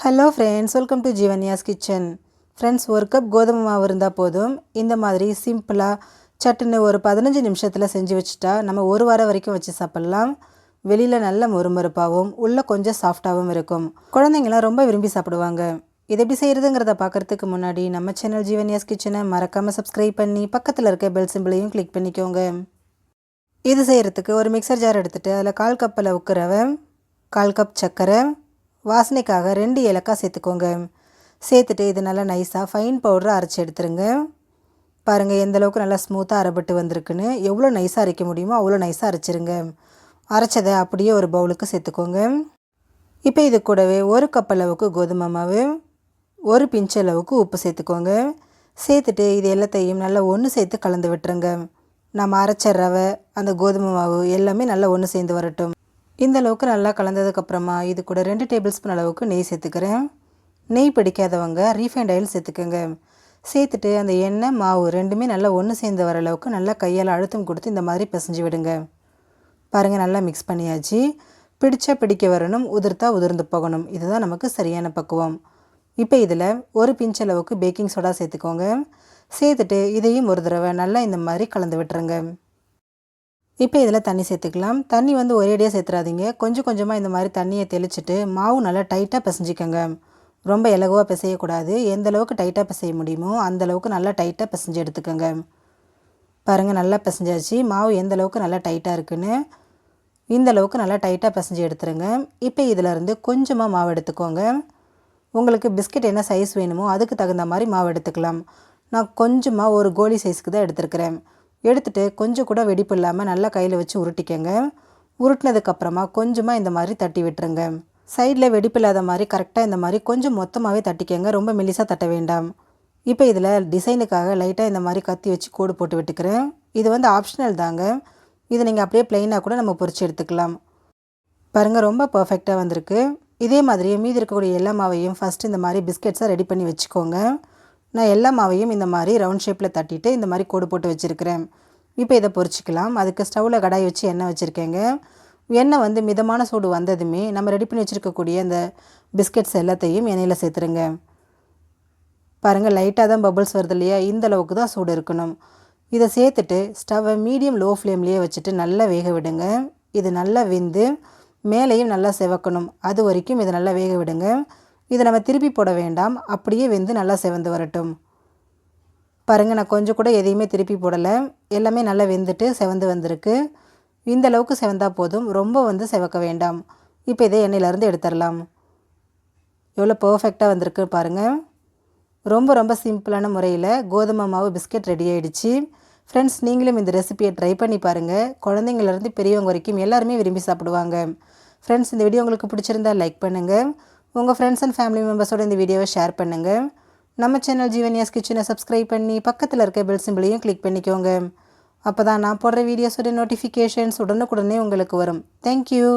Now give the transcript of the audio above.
Hello friends, welcome to Jeevanya's kitchen. Friends, ஒரு cup கோதுமை மாவு இருந்தால் போதும். இந்த மாதிரி சிம்பிளாக சட்டுன்னு ஒரு 15 நிமிஷத்தில் செஞ்சு வச்சுட்டா நம்ம ஒரு வாரம் வரைக்கும் வச்சு சாப்பிட்லாம். வெளியில் நல்ல மொறுமொறுப்பாகவும் உள்ளே கொஞ்சம் சாஃப்டாகவும் இருக்கும். குழந்தைங்களாம் ரொம்ப விரும்பி சாப்பிடுவாங்க. இது எப்படி செய்கிறதுங்கிறத பார்க்குறதுக்கு முன்னாடி நம்ம சேனல் ஜீவன்யாஸ் கிச்சனை மறக்காமல் சப்ஸ்கிரைப் பண்ணி பக்கத்தில் இருக்க பெல் சிம்பிளையும் கிளிக் பண்ணிக்கோங்க. இது செய்கிறதுக்கு ஒரு மிக்சர் ஜார் எடுத்துகிட்டு அதில் 1/4 கப் அளவுக்கு ரவை, 1/4 கப் சர்க்கரை, வாசனைக்காக 2 ஏலக்காய் சேர்த்துக்கோங்க. சேர்த்துட்டு இது நல்லா நைஸாக ஃபைன் பவுடரை அரைச்சி எடுத்துருங்க. பாருங்கள் எந்த அளவுக்கு நல்லா ஸ்மூத்தாக அரைப்பட்டு வந்திருக்குன்னு. எவ்வளோ நைஸாக அரைக்க முடியுமோ அவ்வளோ நைஸாக அரைச்சிருங்க. அரைச்சதை அப்படியே ஒரு பவுலுக்கு சேர்த்துக்கோங்க. இப்போ இது கூடவே 1 கப் அளவுக்கு கோதுமை மாவு, 1 பிஞ்ச் அளவுக்கு உப்பு சேர்த்துக்கோங்க. சேர்த்துட்டு இது எல்லாத்தையும் நல்லா ஒன்று சேர்த்து கலந்து விட்டுருங்க. நம்ம அரைச்ச ரவை, அந்த கோதுமை மாவு எல்லாமே நல்லா ஒன்று சேர்ந்து வரட்டும். இந்த அளவுக்கு நல்லா கலந்ததுக்கப்புறமா இது கூட 2 டேபிள் ஸ்பூன் அளவுக்கு நெய் சேர்த்துக்கிறேன். நெய் பிடிக்காதவங்க ரீஃபைண்ட் ஆயில் சேர்த்துக்கோங்க. சேர்த்துட்டு அந்த எண்ணெய் மாவு ரெண்டுமே நல்லா ஒன்று சேர்ந்து வர அளவுக்கு நல்லா கையால் அழுத்தம் கொடுத்து இந்த மாதிரி பிசைஞ்சு விடுங்க. பாருங்கள், நல்லா மிக்ஸ் பண்ணியாச்சு. பிடிக்க வரணும், உதிர்த்தா உதிர்ந்து போகணும். இதுதான் நமக்கு சரியான பக்குவம். இப்போ இதில் 1 பிஞ்ச் அளவுக்கு பேக்கிங் சோடா சேர்த்துக்கோங்க. சேர்த்துட்டு இதையும் ஒரு தடவை நல்லா இந்த மாதிரி கலந்து விட்டுருங்க. இப்போ இதில் தண்ணி சேர்த்துக்கலாம். தண்ணி ஒரேடியாக சேர்த்துறாதீங்க. கொஞ்சம் கொஞ்சமாக இந்த மாதிரி தண்ணியை தெளிச்சுட்டு மாவு நல்லா டைட்டாக பிசைஞ்சிக்கோங்க. ரொம்ப இலகுவாக பிசையக்கூடாது. எந்த அளவுக்கு டைட்டாக பிசைய முடியுமோ அந்தளவுக்கு நல்லா டைட்டாக பிசைஞ்சு எடுத்துக்கோங்க. பாருங்கள், நல்லா பிசைஞ்சாச்சு. மாவு எந்த அளவுக்கு நல்லா டைட்டாக இருக்குன்னு இந்த அளவுக்கு நல்லா டைட்டாக பிசைஞ்சு எடுத்துருங்க. இப்போ இதிலேருந்து கொஞ்சமாக மாவு எடுத்துக்கோங்க. உங்களுக்கு பிஸ்கெட் என்ன சைஸ் வேணுமோ அதுக்கு தகுந்த மாதிரி மாவு எடுத்துக்கலாம். நான் கொஞ்சமாக ஒரு கோலி சைஸுக்கு தான் எடுத்துருக்கிறேன். எடுத்துகிட்டு கொஞ்சம் கூட வெடிப்பு இல்லாமல் நல்லா கையில் வச்சு உருட்டிக்கங்க. உருட்டினதுக்கப்புறமா கொஞ்சமாக இந்த மாதிரி தட்டி விட்டுருங்க. சைடில் வெடிப்பு இல்லாத மாதிரி கரெக்டாக இந்த மாதிரி கொஞ்சம் மொத்தமாகவே தட்டிக்கங்க. ரொம்ப மெலிசாக தட்ட வேண்டாம். இப்போ இதில் டிசைனுக்காக லைட்டாக இந்த மாதிரி கத்தி வச்சு கோடு போட்டு விட்டுக்கிறேன். இது ஆப்ஷனல் தாங்க. இது நீங்கள் அப்படியே ப்ளைனாக கூட நம்ம பொரிச்சு எடுத்துக்கலாம். பாருங்கள், ரொம்ப பர்ஃபெக்டாக வந்திருக்கு. இதே மாதிரியே மீதி இருக்கக்கூடிய எல்லா மாவையும் ஃபஸ்ட்டு இந்த மாதிரி பிஸ்கெட்ஸாக ரெடி பண்ணி வச்சுக்கோங்க. நான் எல்லா மாவையும் இந்த மாதிரி ரவுண்ட் ஷேப்பில் தட்டிட்டு இந்த மாதிரி கோடு போட்டு வச்சுருக்கிறேன். இப்போ இதை பொரிச்சிக்கலாம். அதுக்கு ஸ்டவ்வில் கடாய் வச்சு எண்ணெய் வச்சுருக்கேங்க. எண்ணெய் மிதமான சூடு வந்ததுமே நம்ம ரெடி பண்ணி வச்சுருக்கக்கூடிய அந்த பிஸ்கெட்ஸ் எல்லாத்தையும் எண்ணெயில் சேர்த்துருங்க. பாருங்கள், லைட்டாக தான் பபிள்ஸ் வருது இல்லையா? இந்த அளவுக்கு தான் சூடு இருக்கணும். இதை சேர்த்துட்டு ஸ்டவ்வை மீடியம் லோ ஃப்ளேம்லேயே வச்சுட்டு நல்லா வேக விடுங்க. இது நல்லா வெந்து மேலேயும் நல்லா செவக்கணும். அது வரைக்கும் இதை நல்லா வேக விடுங்க. இதை நம்ம திருப்பி போட வேண்டாம். அப்படியே வெந்து நல்லா செவந்து வரட்டும். பாருங்கள், நான் கொஞ்சம் கூட எதையுமே திருப்பி போடலை. எல்லாமே நல்லா வெந்துட்டு செவந்து வந்திருக்கு. இந்த அளவுக்கு செவந்தால் போதும். ரொம்ப செவக்க வேண்டாம். இப்போ இதை எண்ணெயிலேருந்து எடுத்துடலாம். எவ்வளோ பர்ஃபெக்டாக வந்திருக்கு பாருங்கள். ரொம்ப சிம்பிளான முறையில் கோதுமை மாவு பிஸ்கெட் ரெடி ஆகிடுச்சு. ஃப்ரெண்ட்ஸ், நீங்களும் இந்த ரெசிபியை ட்ரை பண்ணி பாருங்கள். குழந்தைங்கள்லேருந்து பெரியவங்க வரைக்கும் எல்லாருமே விரும்பி சாப்பிடுவாங்க. ஃப்ரெண்ட்ஸ், இந்த வீடியோ உங்களுக்கு பிடிச்சிருந்தால் லைக் பண்ணுங்கள். உங்கள் ஃப்ரெண்ட்ஸ் அண்ட் ஃபேமிலி மெம்பர்ஸோடு இந்த வீடியோவை ஷேர் பண்ணுங்கள். நம்ம சேனல் ஜீவன்யாஸ் கிச்சனை சப்ஸ்கிரைப் பண்ணி பக்கத்தில் இருக்க பெல் சிம்பிளையும் கிளிக் பண்ணிக்கோங்க. அப்போ தான் நான் போடுற வீடியோஸோட நோட்டிஃபிகேஷன்ஸ் உடனுக்குடனே உங்களுக்கு வரும். தேங்க்யூ.